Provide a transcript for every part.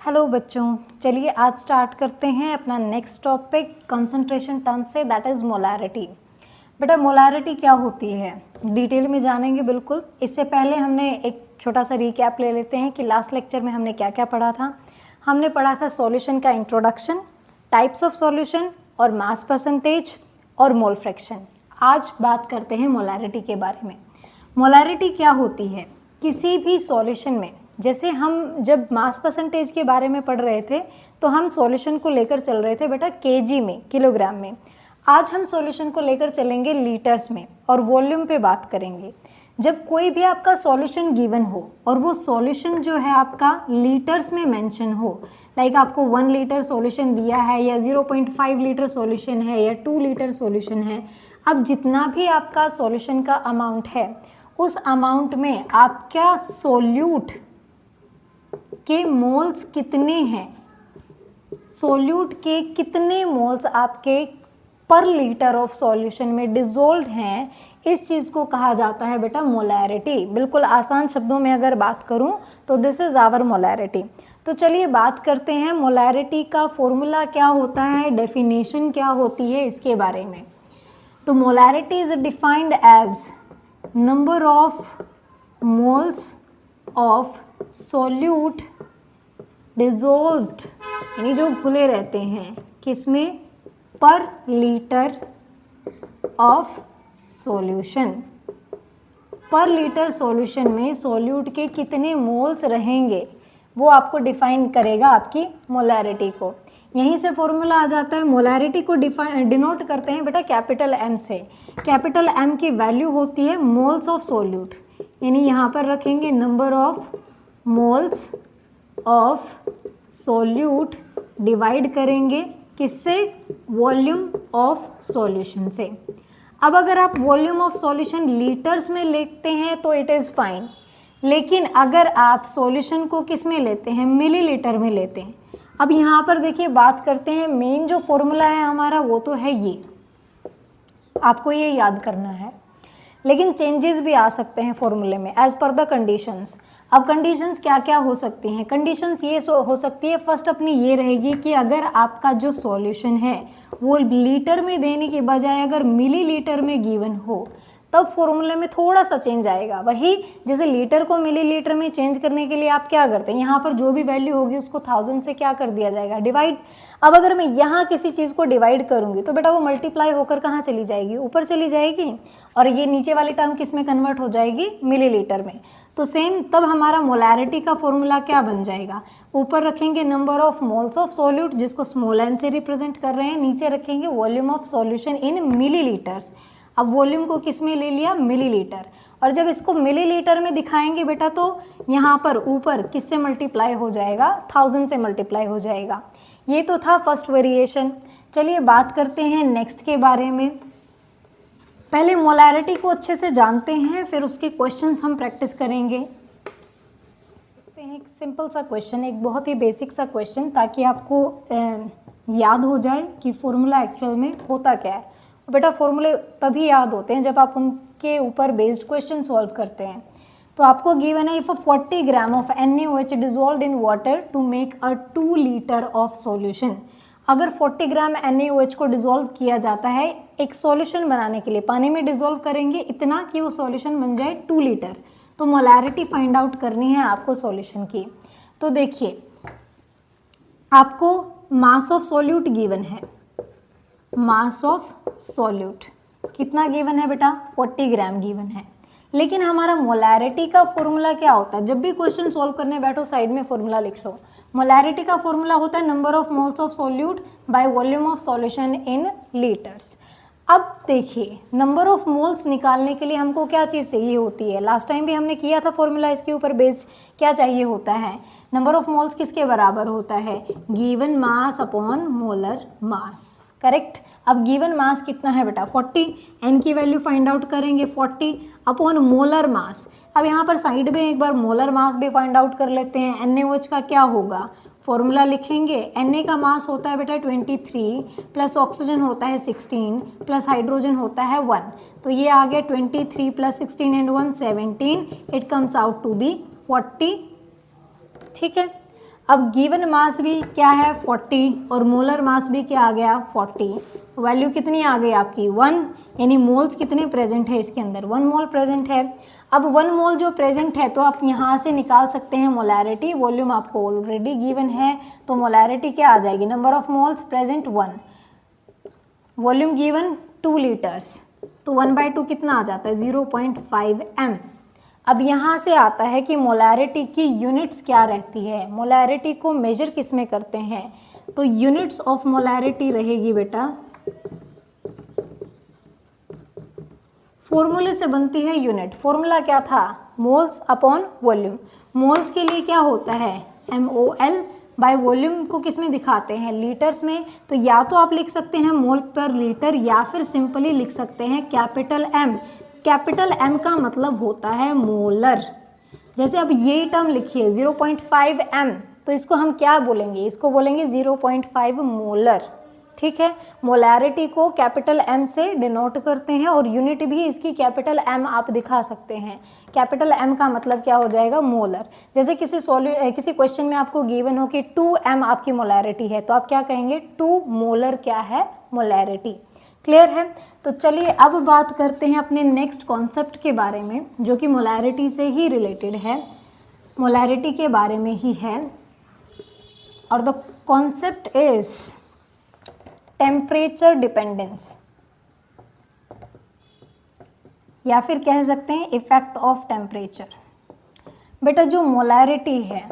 Hello बच्चों, चलिए आज स्टार्ट करते हैं अपना नेक्स्ट टॉपिक कंसंट्रेशन टर्म से, दैट इज़ मोलैरिटी। बेटा मोलैरिटी क्या होती है डिटेल में जानेंगे बिल्कुल। इससे पहले हमने एक छोटा सा रिकैप ले लेते हैं कि लास्ट लेक्चर में हमने क्या क्या पढ़ा था। हमने पढ़ा था सॉल्यूशन का इंट्रोडक्शन, टाइप्स ऑफ सॉल्यूशन और मास परसेंटेज और मोल फ्रैक्शन। आज बात करते हैं मोलैरिटी के बारे में। मोलैरिटी क्या होती है? किसी भी सॉल्यूशन में, जैसे हम जब मास परसेंटेज के बारे में पढ़ रहे थे तो हम सॉल्यूशन को लेकर चल रहे थे बेटा केजी में, किलोग्राम में। आज हम सॉल्यूशन को लेकर चलेंगे लीटर्स में और वॉल्यूम पे बात करेंगे। जब कोई भी आपका सॉल्यूशन गिवन हो और वो सॉल्यूशन जो है आपका लीटर्स में मेंशन हो, लाइक आपको 1 लीटर सॉल्यूशन दिया है या 0.5 लीटर सॉल्यूशन है या 2 लीटर सॉल्यूशन है, अब जितना भी आपका सॉल्यूशन का अमाउंट है उस अमाउंट में आपका सोल्यूट के मोल्स कितने हैं, सोल्यूट के कितने मोल्स आपके पर लीटर ऑफ सॉल्यूशन में डिसॉल्व्ड हैं, इस चीज़ को कहा जाता है बेटा मोलैरिटी। बिल्कुल आसान शब्दों में अगर बात करूं तो दिस इज आवर मोलैरिटी। तो चलिए बात करते हैं मोलैरिटी का फॉर्मूला क्या होता है, डेफिनेशन क्या होती है इसके बारे में। तो molarity is defined as number of moles of solute dissolved, यानी जो घुले रहते हैं किसमें, per litre of solution. Per litre solution में सोल्यूट के कितने मोल्स रहेंगे वो आपको डिफाइन करेगा आपकी मोलैरिटी को। यहीं से फॉर्मूला आ जाता है। मोलैरिटी को डिनोट करते हैं बेटा कैपिटल एम से। कैपिटल एम की वैल्यू होती है मोल्स ऑफ सोल्यूट, यानी यहाँ पर रखेंगे number of moles of solute, divide करेंगे किससे, वॉल्यूम ऑफ सॉल्यूशन से। अब अगर आप वॉल्यूम ऑफ सॉल्यूशन लीटर्स में लिखते हैं तो इट इज़ फाइन, लेकिन अगर आप सॉल्यूशन को किस में लेते हैं, मिलीलीटर में लेते हैं। अब यहाँ पर देखिए बात करते हैं, मेन जो फॉर्मूला है हमारा वो तो है ये, आपको ये याद करना है, लेकिन चेंजेस भी आ सकते हैं फॉर्मूले में एज पर द कंडीशंस। अब कंडीशंस क्या क्या हो सकती हैं? कंडीशंस ये हो सकती है, फर्स्ट अपनी ये रहेगी कि अगर आपका जो सॉल्यूशन है वो लीटर में देने के बजाय अगर मिलीलीटर में गिवन हो तब फॉर्मूले में थोड़ा सा चेंज आएगा। वही जैसे लीटर को मिलीलीटर में चेंज करने के लिए आप क्या करते हैं, यहाँ पर जो भी वैल्यू होगी उसको 1000 से क्या कर दिया जाएगा, डिवाइड। अब अगर मैं यहाँ किसी चीज़ को डिवाइड करूँगी तो बेटा वो मल्टीप्लाई होकर कहाँ चली जाएगी, ऊपर चली जाएगी, और ये नीचे वाली टर्म किस में कन्वर्ट हो जाएगी, मिलीलीटर में। तो सेम तब हमारा मोलैरिटी का फॉर्मूला क्या बन जाएगा, ऊपर रखेंगे number of moles of solute जिसको स्मॉल एन से रिप्रेजेंट कर रहे हैं, नीचे रखेंगे volume of solution in millilitres. अब वॉल्यूम को किस में ले लिया, मिलीलीटर, और जब इसको मिलीलीटर में दिखाएंगे बेटा तो यहाँ पर ऊपर किससे मल्टीप्लाई हो जाएगा, 1000 से मल्टीप्लाई हो जाएगा। ये तो था फर्स्ट वेरिएशन। चलिए बात करते हैं नेक्स्ट के बारे में। पहले मोलैरिटी को अच्छे से जानते हैं, फिर उसके क्वेश्चंस हम प्रैक्टिस करेंगे। एक सिंपल सा क्वेश्चन, एक बहुत ही बेसिक सा क्वेश्चन, ताकि आपको याद हो जाए कि फॉर्मूला एक्चुअल में होता क्या है। बेटा फॉर्मूले तभी याद होते हैं जब आप उनके ऊपर बेस्ड क्वेश्चन सॉल्व करते हैं। तो आपको गिवन है, if 40 gram of NaOH dissolve in water to make a 2 litre of solution. अगर 40 ग्राम NaOH को डिजोल्व किया जाता है एक सॉल्यूशन बनाने के लिए, पानी में डिजोल्व करेंगे इतना कि वो सॉल्यूशन बन जाए 2 लीटर, तो मोलैरिटी फाइंड आउट करनी है आपको सॉल्यूशन की। तो देखिए आपको मास ऑफ सॉल्यूट गिवन है, मास ऑफ सॉल्यूट कितना गिवन है बेटा, 40 ग्राम गिवन है, लेकिन हमारा मोलैरिटी का फॉर्मूला क्या होता है, जब भी क्वेश्चन सॉल्व करने बैठो साइड में फॉर्मूला लिख लो। मोलैरिटी का फॉर्मूला होता है number of moles of solute bye volume of solution in litres. अब देखिए नंबर ऑफ मोल्स निकालने के लिए हमको क्या चीज़ चाहिए होती है, लास्ट टाइम भी हमने किया था फॉर्मूला इसके ऊपर बेस्ड, क्या चाहिए होता है, नंबर ऑफ मोल्स किसके बराबर होता है, गिवन मास अपॉन मोलर मास, करेक्ट। अब गिवन मास कितना है बेटा 40, एन की वैल्यू फाइंड आउट करेंगे 40 अपॉन मोलर मास। अब यहाँ पर साइड में एक बार मोलर मास भी फाइंड आउट कर लेते हैं। NaOH का क्या होगा, फॉर्मूला लिखेंगे, Na का मास होता है बेटा 23 प्लस ऑक्सीजन होता है 16 प्लस हाइड्रोजन होता है 1, तो ये आ गया 23 plus 16 and 1 17, it comes out to be 40। ठीक है। अब गिवन मास भी क्या है 40 और मोलर मास भी क्या आ गया 40, वैल्यू कितनी आ गई आपकी 1, यानी मोल्स कितने प्रेजेंट है इसके अंदर 1 मोल प्रेजेंट है। अब 1 मोल जो प्रेजेंट है तो आप यहाँ से निकाल सकते हैं मोलैरिटी, वॉल्यूम आपको ऑलरेडी गिवन है तो मोलैरिटी क्या आ जाएगी number of moles present 1, volume given 2 litres, तो 1/2 कितना आ जाता है 0.5 m। अब यहाँ से आता है कि मोलैरिटी की यूनिट्स क्या रहती है, मोलैरिटी को मेजर किस में करते हैं, तो यूनिट्स ऑफ मोलैरिटी रहेगी बेटा, फॉर्मूले से बनती है यूनिट। फॉर्मूला क्या था मोल्स अपॉन वॉल्यूम, मोल्स के लिए क्या होता है MOL बाय वॉल्यूम को किस में दिखाते हैं लीटर्स में, तो या तो आप लिख सकते हैं मोल पर लीटर या फिर सिंपली लिख सकते हैं कैपिटल M। कैपिटल M का मतलब होता है मोलर। जैसे अब ये टर्म लिखिए 0.5 m, तो इसको हम क्या बोलेंगे, इसको बोलेंगे 0.5 मोलर, ठीक है। मोलैरिटी को कैपिटल M से डिनोट करते हैं और यूनिट भी इसकी कैपिटल M आप दिखा सकते हैं। कैपिटल M का मतलब क्या हो जाएगा मोलर। जैसे किसी क्वेश्चन में आपको गिवन हो कि 2m आपकी मोलैरिटी है तो आप क्या कहेंगे 2 मोलर क्या है मोलैरिटी। क्लियर है। तो चलिए अब बात करते हैं अपने नेक्स्ट कॉन्सेप्ट के बारे में जो कि मोलैरिटी से ही रिलेटेड है, मोलैरिटी के बारे में ही है, और the concept is temperature dependence, या फिर कह सकते हैं इफेक्ट ऑफ टेम्परेचर। बेटा जो मोलैरिटी है,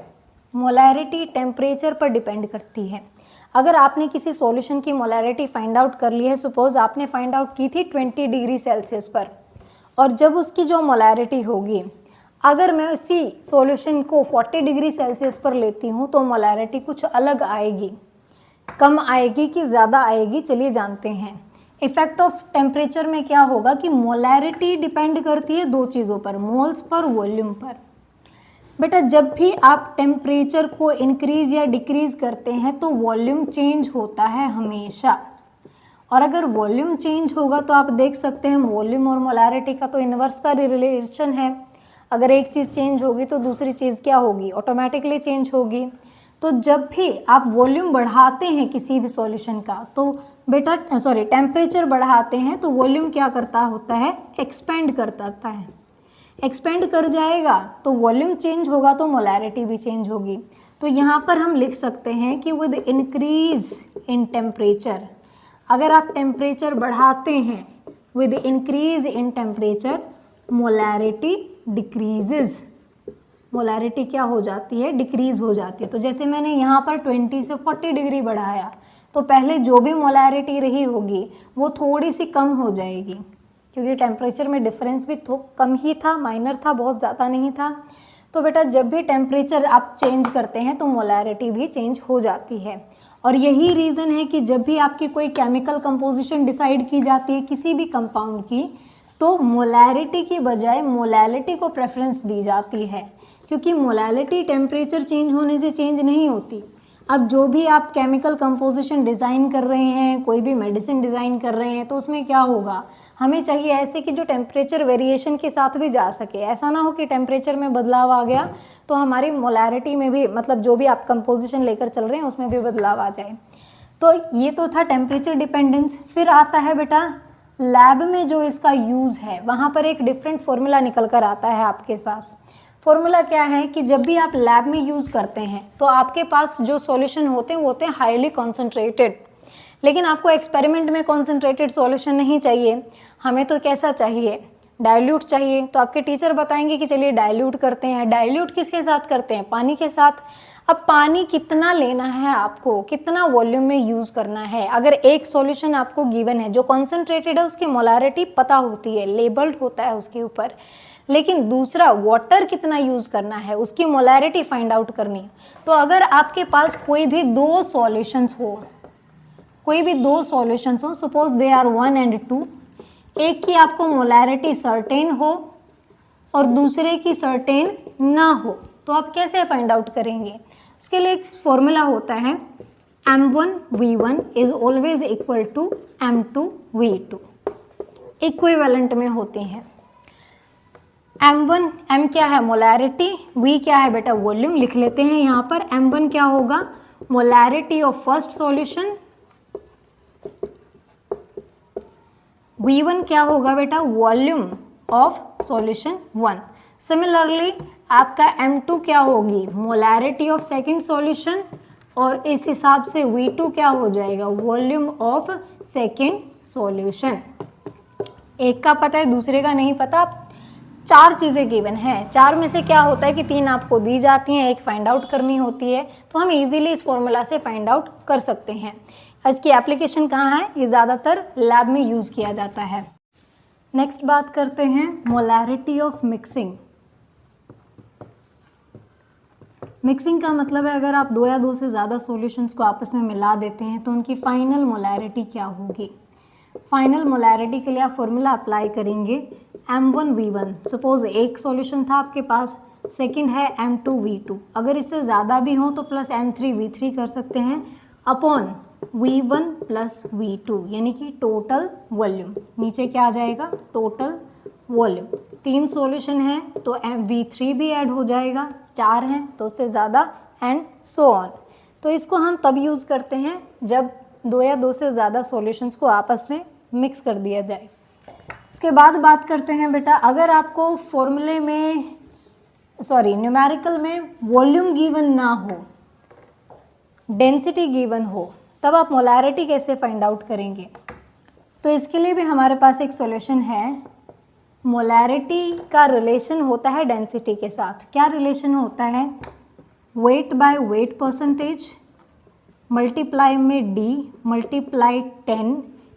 मोलैरिटी टेम्परेचर पर डिपेंड करती है। अगर आपने किसी सॉल्यूशन की मोलैरिटी फाइंड आउट कर ली है, सपोज आपने फाइंड आउट की थी 20 डिग्री सेल्सियस पर, और जब उसकी जो मोलैरिटी होगी, अगर मैं उसी सॉल्यूशन को 40 डिग्री सेल्सियस पर लेती हूँ तो मोलैरिटी कुछ अलग आएगी, कम आएगी कि ज़्यादा आएगी, चलिए जानते हैं। इफेक्ट ऑफ टेम्परेचर में क्या होगा कि मोलैरिटी डिपेंड करती है दो चीज़ों पर, मोल्स पर, वॉल्यूम पर। बेटा जब भी आप टेम्परेचर को इंक्रीज या डिक्रीज करते हैं तो वॉल्यूम चेंज होता है हमेशा, और अगर वॉल्यूम चेंज होगा तो आप देख सकते हैं वॉल्यूम और मोलैरिटी का तो इन्वर्स का रिलेशन है। अगर एक चीज़ चेंज होगी तो दूसरी चीज़ क्या होगी, ऑटोमेटिकली चेंज होगी। तो जब भी आप वॉल्यूम बढ़ाते हैं किसी भी सॉल्यूशन का तो बेटा टेम्परेचर बढ़ाते हैं तो वॉल्यूम क्या करता होता है, एक्सपेंड करता है। एक्सपेंड कर जाएगा तो वॉल्यूम चेंज होगा तो मोलैरिटी भी चेंज होगी। तो यहाँ पर हम लिख सकते हैं कि विद इंक्रीज इन टेम्परेचर, अगर आप टेम्परेचर बढ़ाते हैं with increase in temperature molarity decreases, molarity क्या हो जाती है, डिक्रीज हो जाती है। तो जैसे मैंने यहाँ पर 20 से 40 डिग्री बढ़ाया तो पहले जो भी मोलैरिटी रही होगी वो थोड़ी सी कम हो जाएगी, क्योंकि टेम्परेचर में डिफरेंस भी तो कम ही था, माइनर था, बहुत ज़्यादा नहीं था। तो बेटा जब भी टेम्परेचर आप चेंज करते हैं तो मोलैरिटी भी चेंज हो जाती है, और यही रीज़न है कि जब भी आपकी कोई केमिकल कंपोजिशन डिसाइड की जाती है किसी भी कंपाउंड की, तो मोलैरिटी की बजाय मोलैलिटी को प्रेफरेंस दी जाती है, क्योंकि मोलैलिटी टेम्परेचर चेंज होने से चेंज नहीं होती। अब जो भी आप केमिकल कंपोजिशन डिज़ाइन कर रहे हैं, कोई भी मेडिसिन डिज़ाइन कर रहे हैं, तो उसमें क्या होगा, हमें चाहिए ऐसे कि जो टेम्परेचर वेरिएशन के साथ भी जा सके। ऐसा ना हो कि टेम्परेचर में बदलाव आ गया तो हमारी मोलैरिटी में भी, मतलब जो भी आप कंपोजिशन लेकर चल रहे हैं उसमें भी बदलाव आ जाए। तो ये तो था टेम्परेचर डिपेंडेंस। फिर आता है बेटा लैब में जो इसका यूज़ है, वहाँ पर एक डिफरेंट फॉर्मूला निकल कर आता है आपके पास। फॉर्मूला क्या है कि जब भी आप लैब में यूज़ करते हैं तो आपके पास जो सॉल्यूशन होते हैं वो होते हैं हाईली कॉन्सेंट्रेटेड, लेकिन आपको एक्सपेरिमेंट में कॉन्सेंट्रेटेड सॉल्यूशन नहीं चाहिए, हमें तो कैसा चाहिए, डाइल्यूट चाहिए। तो आपके टीचर बताएंगे कि चलिए डाइल्यूट करते हैं। डाइल्यूट किसके साथ करते हैं, पानी के साथ। अब पानी कितना लेना है आपको, कितना वॉल्यूम में यूज़ करना है। अगर एक सॉल्यूशन आपको गिवन है जो कॉन्सेंट्रेटेड है, उसकी मोलैरिटी पता होती है, लेबल्ड होता है उसके ऊपर, लेकिन दूसरा वाटर कितना यूज़ करना है, उसकी मोलैरिटी फाइंड आउट करनी है। तो अगर आपके पास कोई भी दो सॉल्यूशंस हो, सपोज दे आर 1 and 2, एक की आपको मोलैरिटी सर्टेन हो और दूसरे की सर्टेन ना हो, तो आप कैसे फाइंड आउट करेंगे। उसके लिए एक फॉर्मूला होता है M1V1 is always equal to M2V2, equivalent में होते हैं। M1, M क्या है मोलैरिटी, V क्या है बेटा वॉल्यूम, लिख लेते हैं यहाँ पर। M1 क्या होगा molarity of first solution, V1 क्या होगा बेटा वॉल्यूम ऑफ सॉल्यूशन 1। सिमिलरली आपका M2 क्या होगी मोलैरिटी ऑफ सेकंड सॉल्यूशन, और इस हिसाब से V2 क्या हो जाएगा वॉल्यूम ऑफ सेकंड सॉल्यूशन। एक का पता है दूसरे का नहीं पता, चार चीज़ें गिवन हैं, चार में से क्या होता है कि तीन आपको दी जाती हैं, एक फाइंड आउट करनी होती है, तो हम इजीली इस फॉर्मूला से फाइंड आउट कर सकते हैं। इसकी एप्लीकेशन कहाँ है, ये ज़्यादातर लैब में यूज़ किया जाता है। नेक्स्ट बात करते हैं मोलैरिटी ऑफ मिक्सिंग। मिक्सिंग का मतलब है अगर आप दो या दो से ज़्यादा सॉल्यूशंस को आपस में मिला देते हैं तो उनकी फाइनल मोलैरिटी क्या होगी। फाइनल मोलैरिटी के लिए आप फॉर्मूला अप्लाई करेंगे M1V1। सपोज एक सॉल्यूशन था आपके पास, सेकंड है M2V2, अगर इससे ज़्यादा भी हो तो प्लस M3V3 कर सकते हैं अपॉन V1 प्लस V2, यानी कि टोटल वॉल्यूम। नीचे क्या आ जाएगा टोटल वॉल्यूम। तीन सॉल्यूशन है तो V3 भी ऐड हो जाएगा, चार हैं तो उससे ज़्यादा एंड सो ऑन। तो इसको हम तब यूज़ करते हैं जब दो या दो से ज़्यादा सॉल्यूशंस को आपस में मिक्स कर दिया जाए। उसके बाद बात करते हैं बेटा, अगर आपको फॉर्मूले में न्यूमेरिकल में वॉल्यूम गिवन ना हो, डेंसिटी गिवन हो, तब आप मोलैरिटी कैसे फाइंड आउट करेंगे। तो इसके लिए भी हमारे पास एक सॉल्यूशन है। मोलैरिटी का रिलेशन होता है डेंसिटी के साथ। क्या रिलेशन होता है, weight by weight percentage multiply में D मल्टीप्लाई 10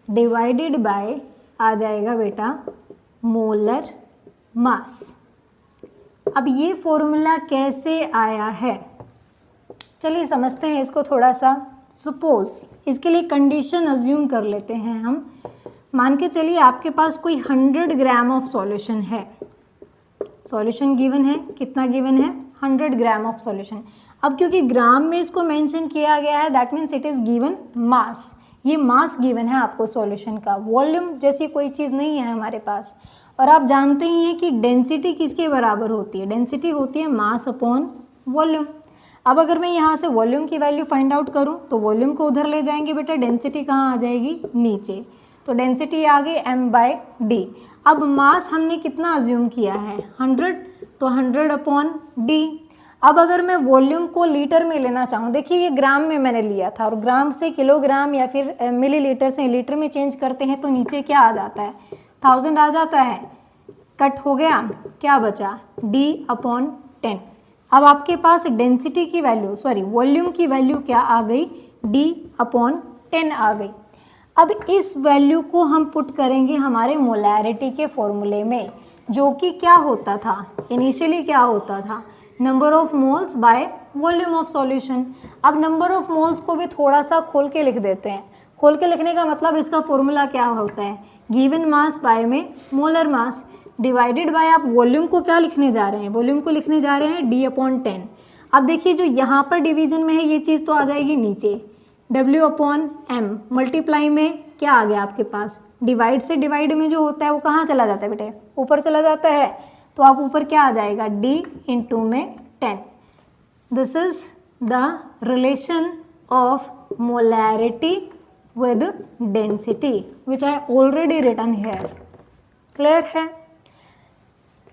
डिवाइडेड बाय आ जाएगा बेटा मोलर मास। अब ये फॉर्मूला कैसे आया है चलिए समझते हैं इसको थोड़ा सा। सपोज इसके लिए कंडीशन अज्यूम कर लेते हैं हम। मान के चलिए आपके पास कोई 100 ग्राम ऑफ सॉल्यूशन है, सॉल्यूशन गिवन है, कितना गिवन है 100 ग्राम ऑफ सॉल्यूशन। अब क्योंकि ग्राम में इसको मेंशन किया गया है that means it is given mass, ये मास गिवन है आपको सॉल्यूशन का। वॉल्यूम जैसी कोई चीज़ नहीं है हमारे पास। और आप जानते ही हैं कि डेंसिटी किसके बराबर होती है, डेंसिटी होती है मास अपॉन वॉल्यूम। अब अगर मैं यहाँ से वॉल्यूम की वैल्यू फाइंड आउट करूँ तो वॉल्यूम को उधर ले जाएंगे बेटा, डेंसिटी कहाँ आ जाएगी नीचे, तो डेंसिटी आ गई m/d। अब मास हमने कितना अज्यूम किया है 100, तो 100 अपॉन d। अब अगर मैं वॉल्यूम को लीटर में लेना चाहूँ, देखिए ये ग्राम में मैंने लिया था और ग्राम से किलोग्राम या फिर मिलीलीटर से लीटर में चेंज करते हैं तो नीचे क्या आ जाता है 1000 आ जाता है, कट हो गया, क्या बचा d अपॉन 10। अब आपके पास डेंसिटी की वैल्यू वॉल्यूम की वैल्यू क्या आ गई d अपॉन 10 आ गई। अब इस वैल्यू को हम पुट करेंगे हमारे मोलैरिटी के फॉर्मूले में, जो कि क्या होता था इनिशियली, क्या होता था number of moles bye volume of solution. अब नंबर ऑफ मोल्स को भी थोड़ा सा खोल के लिख देते हैं। खोल के लिखने का मतलब इसका फॉर्मूला क्या होता है, गिवन मास बाय में मोलर मास डिवाइडेड बाय, आप वॉल्यूम को क्या लिखने जा रहे हैं, वॉल्यूम को लिखने जा रहे हैं d अपॉन 10। अब देखिए जो यहाँ पर डिवीजन में है ये चीज़ तो आ जाएगी नीचे, W अपॉन m मल्टीप्लाई में क्या आ गया आपके पास, डिवाइड से डिवाइड में जो होता है वो कहाँ चला जाता है बेटे, ऊपर चला जाता है, तो आप ऊपर क्या आ जाएगा d इंटू में 10। This is the relation of molarity with density which I already written here. Clear है।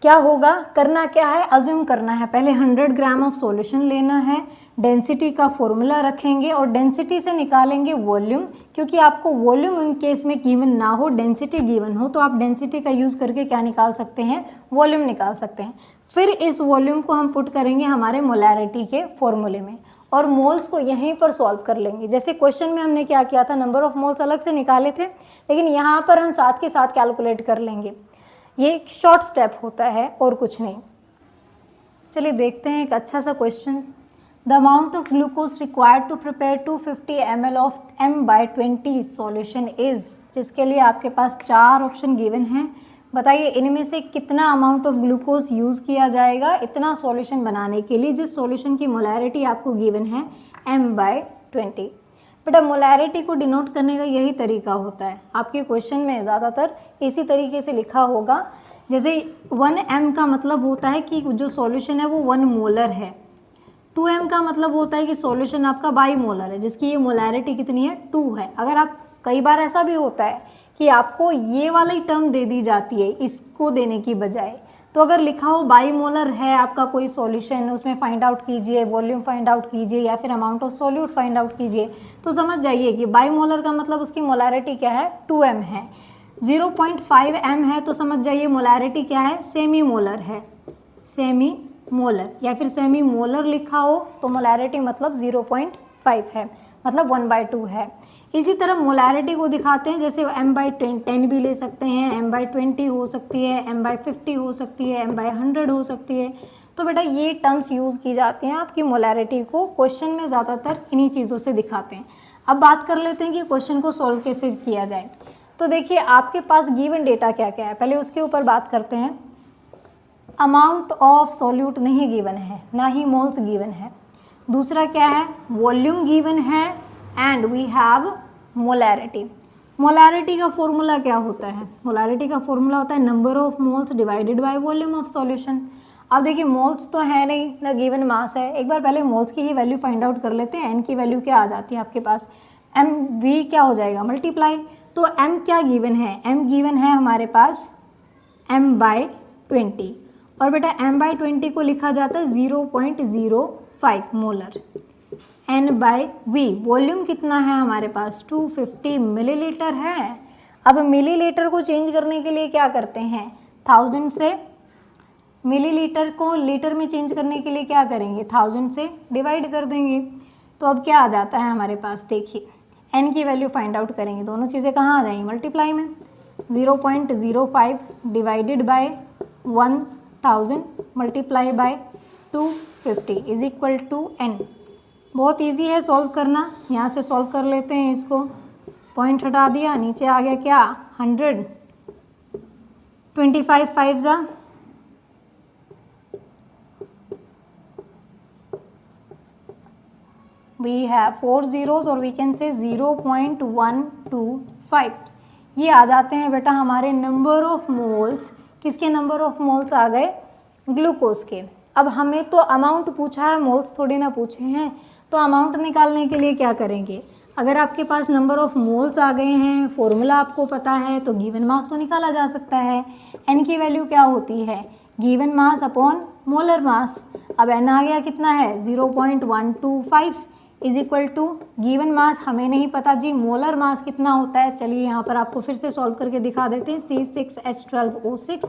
क्या होगा, करना क्या है, अज्यूम करना है, पहले 100 ग्राम ऑफ सॉल्यूशन लेना है, डेंसिटी का फॉर्मूला रखेंगे और डेंसिटी से निकालेंगे वॉल्यूम, क्योंकि आपको वॉल्यूम इन केस में गिवन ना हो, डेंसिटी गिवन हो, तो आप डेंसिटी का यूज़ करके क्या निकाल सकते हैं, वॉल्यूम निकाल सकते हैं। फिर इस वॉल्यूम को हम पुट करेंगे हमारे मोलैरिटी के फॉर्मूले में और मोल्स को यहीं पर सॉल्व कर लेंगे। जैसे क्वेश्चन में हमने क्या किया था, नंबर ऑफ मोल्स अलग से निकाले थे, लेकिन यहाँ पर हम साथ के साथ कैलकुलेट कर लेंगे। ये एक शॉर्ट स्टेप होता है और कुछ नहीं। चलिए देखते हैं एक अच्छा सा question. The amount of glucose required to prepare 250 ml of m/20 solution is, जिसके लिए आपके पास 4 ऑप्शन गिवन हैं। बताइए इनमें से कितना अमाउंट ऑफ ग्लूकोज यूज़ किया जाएगा इतना सॉल्यूशन बनाने के लिए, जिस सॉल्यूशन की मोलैरिटी आपको गिवन है m/20। बेटा मोलैरिटी को डिनोट करने का यही तरीका होता है, आपके क्वेश्चन में ज़्यादातर इसी तरीके से लिखा होगा। जैसे 1m का मतलब होता है कि जो सॉल्यूशन है वो 1 मोलर है, 2m का मतलब होता है कि सॉल्यूशन आपका बाई मोलर है, जिसकी ये मोलैरिटी कितनी है 2 है। अगर आप, कई बार ऐसा भी होता है कि आपको ये वाली टर्म दे दी जाती है इसको देने की बजाय, तो अगर लिखा हो बाई मोलर है आपका कोई सॉल्यूशन, उसमें फाइंड आउट कीजिए, वॉल्यूम फाइंड आउट कीजिए या फिर amount of solute find out कीजिए, तो समझ जाइए कि बाई मोलर का मतलब उसकी मोलैरिटी क्या है 2m है। 0.5m है तो समझ जाइए मोलैरिटी क्या है सेमी मोलर है, सेमी मोलर, या फिर सेमी मोलर लिखा हो तो मोलैरिटी मतलब 0.5 है, मतलब 1/2 है। इसी तरह मोलैरिटी को दिखाते हैं, जैसे m/10 भी ले सकते हैं, m/20 हो सकती है, m/50 हो सकती है, m/100 हो सकती है। तो बेटा ये टर्म्स यूज़ की जाती हैं आपकी मोलैरिटी को, क्वेश्चन में ज़्यादातर इन्हीं चीज़ों से दिखाते हैं। अब बात कर लेते हैं कि क्वेश्चन को सॉल्व कैसे किया जाए। तो देखिए आपके पास गिवन डेटा क्या क्या है, पहले उसके ऊपर बात करते हैं। अमाउंट ऑफ सॉल्यूट नहीं गिवन है, ना ही मोल्स गिवन है। दूसरा क्या है, वॉल्यूम गिवन है, and we have molarity. Molarity का फॉर्मूला क्या होता है, मोलैरिटी का फॉर्मूला होता है number of moles divided by volume of solution. अब देखिए मोल्स तो है नहीं, ना गिवन मास है, एक बार पहले मोल्स की ही वैल्यू फाइंड आउट कर लेते हैं। एन की वैल्यू क्या आ जाती है आपके पास, एम वी क्या हो जाएगा मल्टीप्लाई, तो एम क्या गिवन है, एम गिवन है हमारे पास m/20, और बेटा m/20 को लिखा जाता है 0.05 मोलर। n/v वॉल्यूम कितना है हमारे पास 250 मिलीलीटर है। अब मिलीलीटर को चेंज करने के लिए क्या करते हैं, 1000 से मिलीलीटर को लीटर में चेंज करने के लिए क्या करेंगे, 1000 से डिवाइड कर देंगे। तो अब क्या आ जाता है हमारे पास, देखिए n की वैल्यू फाइंड आउट करेंगे, दोनों चीज़ें कहाँ आ जाएंगी मल्टीप्लाई में। 0.05 divided by 1000 multiply by 250 is equal to n। बहुत इजी है सॉल्व करना, यहाँ से सॉल्व कर लेते हैं इसको, पॉइंट हटा दिया, नीचे आ गया क्या 100, 25 5 जा, we have 4 zeros और we can say 0.125। ये आ जाते हैं बेटा हमारे नंबर ऑफ मोल्स, किसके नंबर ऑफ मोल्स आ गए, ग्लूकोज के। अब हमें तो अमाउंट पूछा है, मोल्स थोड़ी ना पूछे हैं, तो अमाउंट निकालने के लिए क्या करेंगे, अगर आपके पास नंबर ऑफ मोल्स आ गए हैं, फॉर्मूला आपको पता है, तो गिवन मास तो निकाला जा सकता है। एन की वैल्यू क्या होती है, given mass upon molar mass. अब एन आ गया कितना है 0.125 is equal to given mass हमें नहीं पता जी, मोलर मास कितना होता है, चलिए यहाँ पर आपको फिर से सॉल्व करके दिखा देते हैं। C6H12O6,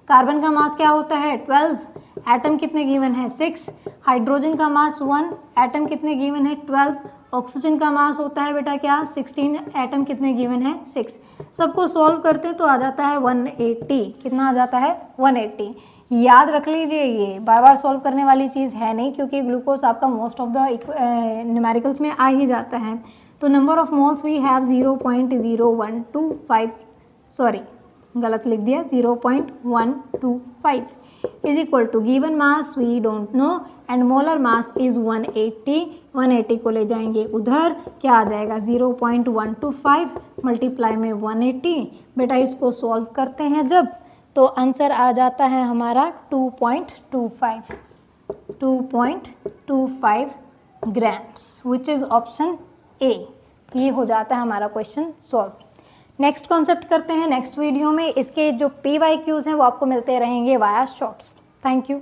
कार्बन का मास क्या होता है 12, एटम कितने गिवन है 6, हाइड्रोजन का मास 1, एटम कितने गिवन है 12, ऑक्सीजन का मास होता है बेटा क्या 16, एटम कितने गिवन है 6। सबको सॉल्व करते हैं तो आ जाता है 180, कितना आ जाता है 180। याद रख लीजिए ये बार बार सॉल्व करने वाली चीज़ है नहीं, क्योंकि ग्लूकोज आपका मोस्ट ऑफ द न्यूमेरिकल्स में आ ही जाता है। तो number of moles we have 0.0125, sorry गलत लिख दिया, 0.125 is equal to given mass we don't know and molar mass is 180। 180 को ले जाएंगे उधर, क्या आ जाएगा 0.125 मल्टीप्लाई में 180। बेटा इसको सॉल्व करते हैं जब, तो आंसर आ जाता है हमारा 2.25 grams, which is option A. ये हो जाता है हमारा क्वेश्चन सॉल्व। नेक्स्ट कॉन्सेप्ट करते हैं नेक्स्ट वीडियो में। इसके जो PYQs हैं वो आपको मिलते रहेंगे वाया शॉर्ट्स। Thank you.